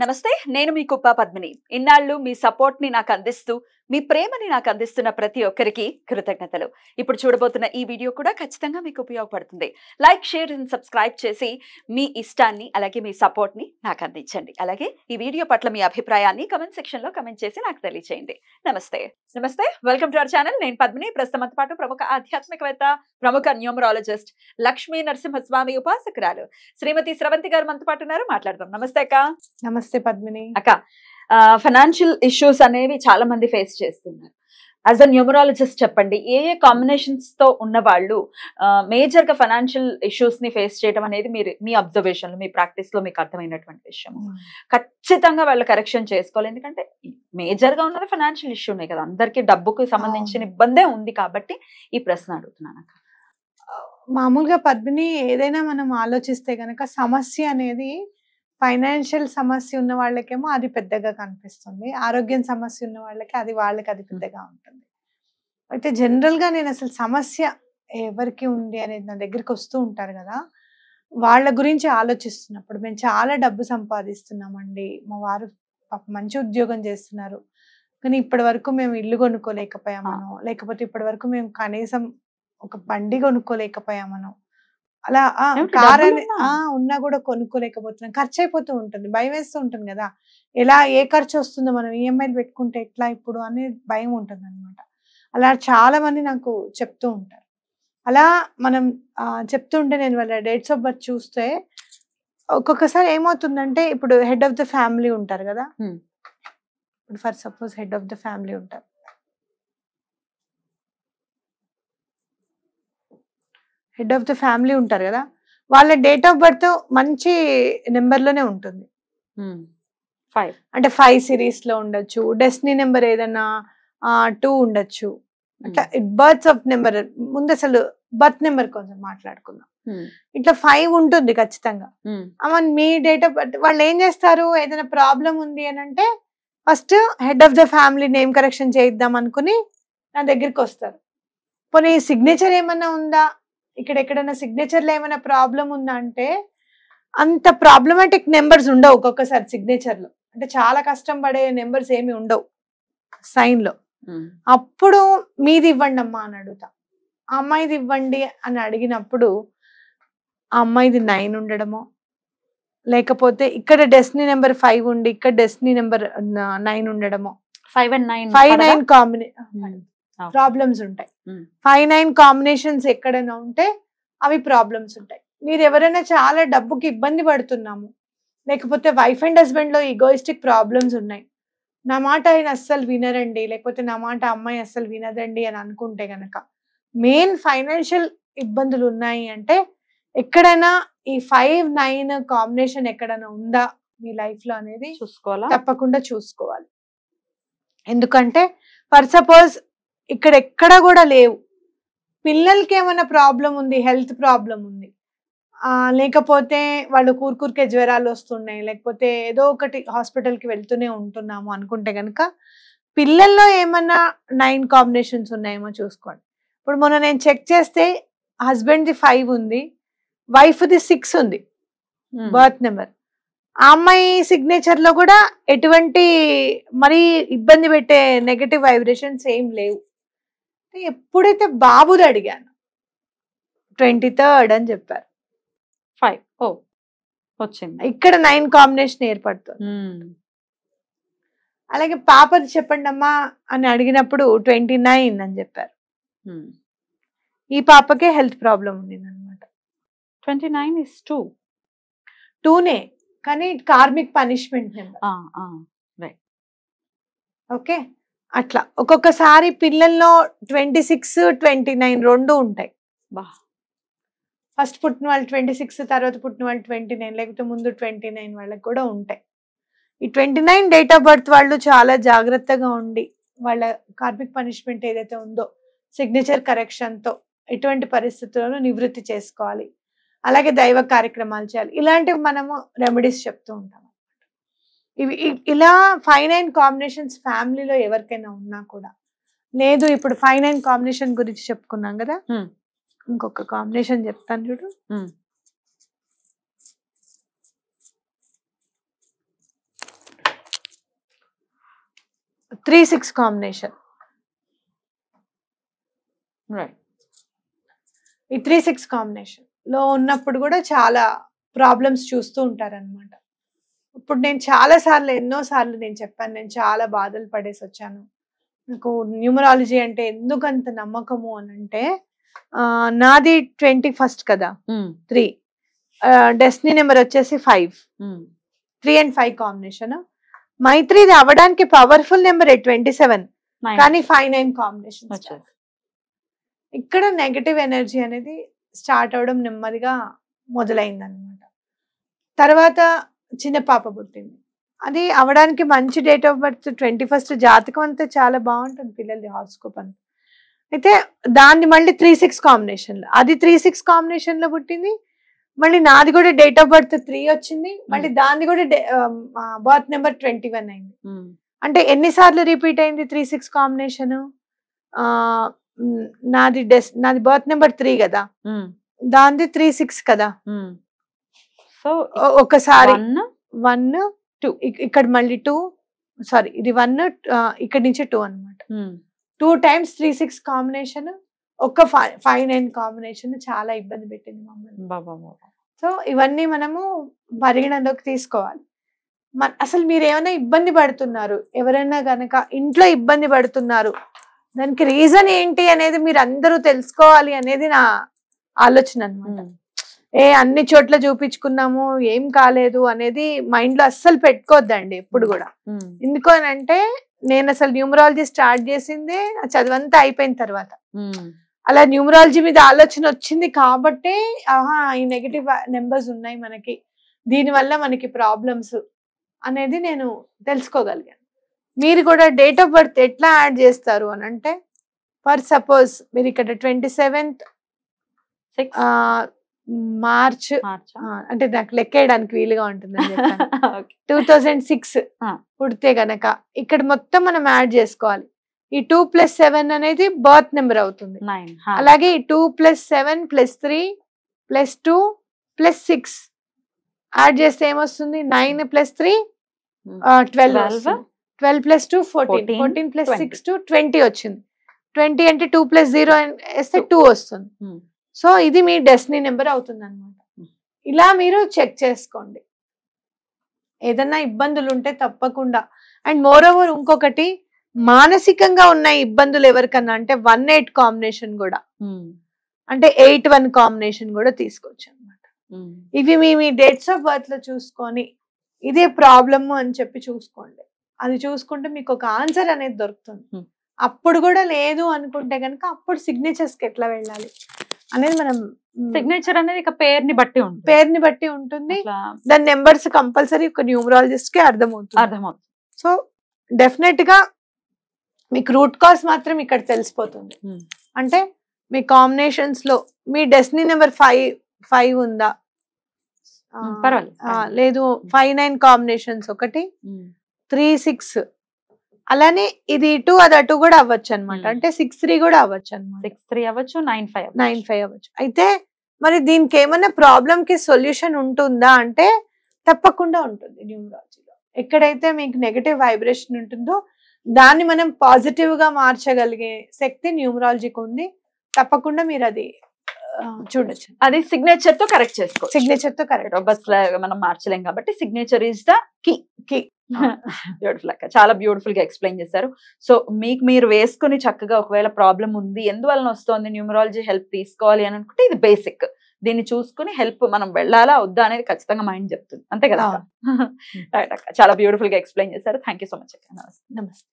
నమస్తే, నేను మీ కుప్ప పద్మిని. ఇన్నాళ్ళు మీ సపోర్ట్ ని నాకు అందిస్తూ, మీ ప్రేమని నాకు అందిస్తున్న ప్రతి ఒక్కరికి కృతజ్ఞతలు. ఇప్పుడు చూడబోతున్న ఈ వీడియో కూడా ఖచ్చితంగా మీకు ఉపయోగపడుతుంది. లైక్, షేర్ అండ్ సబ్స్క్రైబ్ చేసి మీ ఇష్టాన్ని అలాగే మీ సపోర్ట్ ని నాకు అందించండి. అలాగే ఈ వీడియో పట్ల మీ అభిప్రాయాన్ని కమెంట్ సెక్షన్ లో కమెంట్ చేసి నాకు తెలియజేయండి. నమస్తే. Welcome to our channel. నేను పద్మిని. ప్రస్తుతంతో పాటు ప్రముఖ ఆధ్యాత్మికవేత్త, ప్రముఖ న్యూమరాలజిస్ట్, లక్ష్మీ నరసింహస్వామి ఉపాసకురాలు శ్రీమతి స్రవంతి గారు మనతో పాటు ఉన్నారు. మాట్లాడదాం. నమస్తే అక్క. నమస్తే పద్మిని. అక్క, ఫైనాన్షియల్ ఇష్యూస్ అనేవి చాలా మంది ఫేస్ చేస్తున్నారు. యాజ్ అ న్యూమరాలజిస్ట్ చెప్పండి, ఏ ఏ కాంబినేషన్స్ తో ఉన్న వాళ్ళు మేజర్ గా ఫైనాన్షియల్ ఇష్యూస్ ని ఫేస్ చేయడం అనేది మీరు మీ అబ్జర్వేషన్ లో, మీ ప్రాక్టీస్ లో మీకు అర్థమైనటువంటి విషయం. ఖచ్చితంగా వాళ్ళు కరెక్షన్ చేసుకోవాలి. ఎందుకంటే మేజర్ గా ఉన్నది ఫైనాన్షియల్ ఇష్యూనే కదా, అందరికి డబ్బుకు సంబంధించిన ఇబ్బందే ఉంది కాబట్టి ఈ ప్రశ్న అడుగుతున్నాను అక్క. మామూలుగా పద్మిని, ఏదైనా మనం ఆలోచిస్తే గనక సమస్య అనేది ఫైనాన్షియల్ సమస్య ఉన్న వాళ్ళకేమో అది పెద్దగా కనిపిస్తుంది, ఆరోగ్యం సమస్య ఉన్న వాళ్ళకి అది పెద్దగా ఉంటుంది. అయితే జనరల్ గా నేను అసలు సమస్య ఎవరికి ఉంది అనేది నా దగ్గరికి వస్తూ ఉంటారు కదా, వాళ్ళ గురించి ఆలోచిస్తున్నప్పుడు మేము చాలా డబ్బు సంపాదిస్తున్నామండి, మా వారు మంచి ఉద్యోగం చేస్తున్నారు, కానీ ఇప్పటి వరకు మేము ఇల్లు కొనుక్కోలేకపోయామనో, లేకపోతే ఇప్పటి వరకు మేము కనీసం ఒక బండి కొనుక్కోలేకపోయామనో, అలా కార్ ఉన్నా కూడా కొనుక్కోలేకపోతున్నాం, ఖర్చు అయిపోతూ ఉంటుంది, భయం వేస్తూ ఉంటుంది కదా, ఏ ఖర్చు వస్తుందో, మనం ఈఎంఐలు పెట్టుకుంటే ఎట్లా ఇప్పుడు అనే భయం ఉంటుంది అనమాట. అలా చాలా మంది నాకు చెప్తూ ఉంటారు. అలా మనం చెప్తూ ఉంటే నేను వాళ్ళ డేట్స్ ఆఫ్ బర్త్ చూస్తే ఒక్కొక్కసారి ఏమవుతుందంటే, ఇప్పుడు హెడ్ ఆఫ్ ద ఫ్యామిలీ ఉంటారు కదా, ఇప్పుడు for suppose head of the family ఉంటారు, హెడ్ ఆఫ్ ద ఫ్యామిలీ ఉంటారు కదా, వాళ్ళ డేట్ ఆఫ్ బర్త్ మంచి నెంబర్లోనే ఉంటుంది. 5 అంటే 5 సిరీస్ లో ఉండొచ్చు, డెస్టినీ నెంబర్ ఏదైనా 2 ఉండొచ్చు. అట్లా బర్త్స్ ఆఫ్ నెంబర్, ముందు అసలు బర్త్ నెంబర్ కొంచెం మాట్లాడుకుందాం. ఇట్లా 5 ఉంటుంది ఖచ్చితంగా. మీ డేట్ ఆఫ్ బర్త్ వాళ్ళు ఏం చేస్తారు, ఏదైనా ప్రాబ్లం ఉంది అని అంటే first head of the family name correction చేయిద్దాం అనుకుని నా దగ్గరికి వస్తారు. పోనీ సిగ్నేచర్ ఏమన్నా ఉందా, ఇక్కడ ఎక్కడైనా సిగ్నేచర్లో ఏమైనా ప్రాబ్లం ఉందా అంటే అంత ప్రాబ్లమాటిక్ నెంబర్స్ ఉండవు ఒక్కొక్కసారి సిగ్నేచర్లో, అంటే చాలా కష్టం పడే నెంబర్స్ ఏమి ఉండవు సైన్లో. అప్పుడు మీది ఇవ్వండి అమ్మా అని అడుగుతా, ఆ అమ్మాయిది ఇవ్వండి అని అడిగినప్పుడు ఆ అమ్మాయిది 9 ఉండడమో, లేకపోతే ఇక్కడ డెస్టినీ నెంబర్ 5 ఉండి ఇక్కడ destiny number 9 ఉండడమో, 5 and 9 combination problems ఉంటాయి. 5, 9 కాంబినేషన్స్ ఎక్కడైనా ఉంటే అవి ప్రాబ్లమ్స్ ఉంటాయి. మీరు ఎవరైనా చాలా డబ్బుకి ఇబ్బంది పడుతున్నాము, లేకపోతే వైఫ్ అండ్ హస్బెండ్ లో ఈగోయిస్టిక్ ప్రాబ్లమ్స్ ఉన్నాయి, నా మాట ఆయన అస్సలు వినరండి, లేకపోతే నా మాట అమ్మాయి అస్సలు వినదండి అని అనుకుంటే గనక, మెయిన్ ఫైనాన్షియల్ ఇబ్బందులు ఉన్నాయి అంటే ఎక్కడైనా ఈ 5, 9 కాంబినేషన్ ఎక్కడైనా ఉందా మీ లైఫ్ లో అనేది చూసుకోవాలా, తప్పకుండా తప్పకుండా చూసుకోవాలి. ఎందుకంటే ఫర్ సపోజ్ ఇక్కడ ఎక్కడ కూడా లేవు, పిల్లలకి ఏమైనా ప్రాబ్లం ఉంది, హెల్త్ ప్రాబ్లం ఉంది, లేకపోతే వాళ్ళు కూరుకే జ్వరాలు వస్తున్నాయి, లేకపోతే ఏదో ఒకటి హాస్పిటల్కి వెళ్తూనే ఉంటున్నాము అనుకుంటే కనుక పిల్లల్లో ఏమన్నా 9 కాంబినేషన్స్ ఉన్నాయేమో చూసుకోండి. ఇప్పుడు మొన్న నేను చెక్ చేస్తే హస్బెండ్ది 5 ఉంది, వైఫ్ది 6 ఉంది బర్త్ నెంబర్. ఆ అమ్మాయి సిగ్నేచర్ లో కూడా ఎటువంటి మరీ ఇబ్బంది పెట్టే నెగటివ్ వైబ్రేషన్స్ ఏం లేవు. ఎప్పుడైతే బాబుది అడిగాను 23rd అని చెప్పారు, 5 వచ్చింది, ఇక్కడ 9 కాంబినేషన్ ఏర్పడుతుంది. అలాగే పాపది చెప్పండి అమ్మా అని అడిగినప్పుడు 29 అని చెప్పారు. ఈ పాపకే హెల్త్ ప్రాబ్లం ఉంది అనమాట. 29 is 2నే, కానీ కార్మిక్ పనిష్మెంట్ నెంబర్. ఓకే, అట్లా ఒక్కొక్కసారి పిల్లల్లో 26, 29 రెండు ఉంటాయి. ఫస్ట్ పుట్టిన వాళ్ళు 26, తర్వాత పుట్టిన వాళ్ళు 29, లేకపోతే ముందు 29 వాళ్ళకి కూడా ఉంటాయి. ఈ 29 డేట్ ఆఫ్ బర్త్ వాళ్ళు చాలా జాగ్రత్తగా ఉండి వాళ్ళ కార్మిక్ పనిష్మెంట్ ఏదైతే ఉందో సిగ్నేచర్ కరెక్షన్తో ఎటువంటి పరిస్థితుల్లోనూ నివృత్తి చేసుకోవాలి. అలాగే దైవ కార్యక్రమాలు చేయాలి. ఇలాంటివి మనము రెమెడీస్ చెప్తూ ఉంటాం. ఇవి ఇలా 5, 9 కాంబినేషన్స్ ఫ్యామిలీలో ఎవరికైనా ఉన్నా కూడా లేదు. ఇప్పుడు 5, 9 కాంబినేషన్ గురించి చెప్పుకున్నాం కదా, ఇంకొక కాంబినేషన్ చెప్తాను చూడు. 3-6 కాంబినేషన్. రైట్. ఈ 3-6 కాంబినేషన్ లో ఉన్నప్పుడు కూడా చాలా ప్రాబ్లమ్స్ చూస్తూ ఉంటారన్నమాట. ఇప్పుడు నేను చాలా సార్లు ఎన్నో సార్లు నేను చెప్పాను, నేను చాలా బాధలు పడేసి వచ్చాను, నాకు న్యూమరాలజీ అంటే ఎందుకంత నమ్మకము అని అంటే నాది 21st కదా, 3 డెస్టినీ నెంబర్ వచ్చేసి 5, 3 and 5 కాంబినేషన్. మైత్రిది అవ్వడానికి పవర్ఫుల్ నెంబర్ 27 కానీ 5-9 కాంబినేషన్. ఇక్కడ నెగటివ్ ఎనర్జీ అనేది స్టార్ట్ అవడం నెమ్మదిగా మొదలైంది అనమాట. తర్వాత చిన్న పాప పుట్టింది, అది అవడానికి మంచి డేట్ ఆఫ్ బర్త్ 21st, జాతకం అంతా చాలా బాగుంటుంది పిల్లలది, హారోస్కోప్ అంతా. అయితే దాన్ని మళ్ళీ 3-6 కాంబినేషన్ లో, అది 3-6 కాంబినేషన్ లో పుట్టింది. మళ్ళీ నాది కూడా డేట్ ఆఫ్ బర్త్ 3 వచ్చింది, మళ్ళీ దాన్ని కూడా బర్త్ నెంబర్ 21 అయింది. అంటే ఎన్నిసార్లు రిపీట్ అయింది 3-6 కాంబినేషన్? నాది బర్త్ నెంబర్ 3 కదా, దాంది 3-6 కదా. సో ఒకసారి 1 2, ఇక్కడ మళ్ళీ 2, సారీ ఇది 1, ఇక్కడ నుంచి 2 అనమాట. 2 times 3-6 కాంబినేషన్, ఒక 5-9 కాంబినేషన్ చాలా ఇబ్బంది పెట్టింది మమ్మల్ని. సో ఇవన్నీ మనము పరిగణలోకి తీసుకోవాలి. అసలు మీరు ఏమైనా ఇబ్బంది పడుతున్నారు, ఎవరైనా గనక ఇంట్లో ఇబ్బంది పడుతున్నారు, దానికి రీజన్ ఏంటి అనేది మీరు అందరూ తెలుసుకోవాలి అనేది నా ఆలోచన అనమాట. అన్ని చోట్ల చూపించుకున్నాము ఏం కాలేదు అనేది మైండ్ లో అస్సలు పెట్టుకోవద్దండి ఎప్పుడు కూడా. ఎందుకు అని అంటే నేను అసలు న్యూమరాలజీ స్టార్ట్ చేసిందే చదువంతా అయిపోయిన తర్వాత. అలా న్యూమరాలజీ మీద ఆలోచన వచ్చింది కాబట్టి ఈ నెగటివ్ నెంబర్స్ ఉన్నాయి మనకి, దీనివల్ల మనకి ప్రాబ్లమ్స్ అనేది నేను తెలుసుకోగలిగాను. మీరు కూడా డేట్ ఆఫ్ బర్త్ ఎట్లా యాడ్ చేస్తారు అని అంటే, ఫర్ సపోజ్ మీరు ఇక్కడ 27th మార్చ్ అంటే నాకు లెక్కేయడానికి వీలుగా ఉంటుందని చెప్పాను. 2006 పుడితే గనక ఇక్కడ మొత్తం మనం యాడ్ చేసుకోవాలి. ఈ 2 + 7 అనేది బర్త్ నెంబర్ అవుతుంది. అలాగే ఈ 2 + 7 + 3 + 2 + 6 యాడ్ చేస్తే ఏమొస్తుంది? 9 + 3 12, 12 + 2 14, 14 + 6 20 వచ్చింది. 20 అంటే 2 + 0 వేస్తే 2 వస్తుంది. సో ఇది మీ డెస్టినీ నెంబర్ అవుతుంది అనమాట. ఇలా మీరు చెక్ చేసుకోండి. ఏదన్నా ఇబ్బందులు ఉంటే తప్పకుండా. అండ్ మోర్ ఓవర్ ఇంకొకటి, మానసికంగా ఉన్న ఇబ్బందులు ఎవరికన్నా అంటే 1-8 కాంబినేషన్ కూడా, అంటే 8-1 కాంబినేషన్ కూడా తీసుకోవచ్చు అనమాట. ఇవి మీ డేట్స్ ఆఫ్ బర్త్ లో చూసుకొని ఇదే ప్రాబ్లమ్ అని చెప్పి చూసుకోండి. అది చూసుకుంటే మీకు ఒక ఆన్సర్ అనేది దొరుకుతుంది. అప్పుడు కూడా లేదు అనుకుంటే కనుక అప్పుడు సిగ్నేచర్స్ కి ఎట్లా వెళ్ళాలి అనేది మనం, సిగ్నేచర్ అనేది ఇక పేరుని బట్టి ఉంటుంది. దాని నెంబర్స్ కంపల్సరీ ఒక న్యూమరాలజిస్ట్ కి అర్థమవుతుంది. సో డెఫినెట్ గా మీకు రూట్ కాజ్ మాత్రం ఇక్కడ తెలిసిపోతుంది. అంటే మీ కాంబినేషన్స్ లో మీ డెస్టినీ నెంబర్ 5 ఉందా, లేదు 5-9 కాంబినేషన్స్ ఒకటి, 3-6, అలానే ఇది 2 అది 2 కూడా అవ్వచ్చు అనమాట. అంటే 6-3 కూడా అవ్వచ్చు అనమాట. 6-3 అవ్వచ్చు, 9-5 అవ్వచ్చు. అయితే మరి దీనికి ఏమైనా ప్రాబ్లం కి సొల్యూషన్ ఉంటుందా అంటే తప్పకుండా ఉంటుంది. న్యూమరాలజీలో ఎక్కడైతే మీకు నెగటివ్ వైబ్రేషన్ ఉంటుందో దాన్ని మనం పాజిటివ్ గా మార్చగలిగే శక్తి న్యూమరాలజీకి ఉంది. తప్పకుండా మీరు అది చూడొచ్చు. అది సిగ్నేచర్ తో కరెక్ట్ చేసుకో. సిగ్నేచర్ తో కరెక్ట్, బస్ మనం మార్చలేం కాబట్టి signature is the key. Beautiful అక్క, చాలా బ్యూటిఫుల్ గా ఎక్స్ప్లెయిన్ చేశారు. సో మీకు మీరు వేసుకుని చక్కగా ఒకవేళ ప్రాబ్లం ఉంది, ఎందువలన వస్తుంది, న్యూమరాలజీ హెల్ప్ తీసుకోవాలి అని అనుకుంటే ఇది బేసిక్. దీన్ని చూసుకుని హెల్ప్ మనం వెళ్ళాలా వద్దా అనేది ఖచ్చితంగా మైండ్ చెప్తుంది, అంతే కదా. రైట్ అక్క, చాలా బ్యూటిఫుల్ గా ఎక్స్ప్లెయిన్ చేశారు. థ్యాంక్ యూ సో మచ్ అక్క. నమస్తే.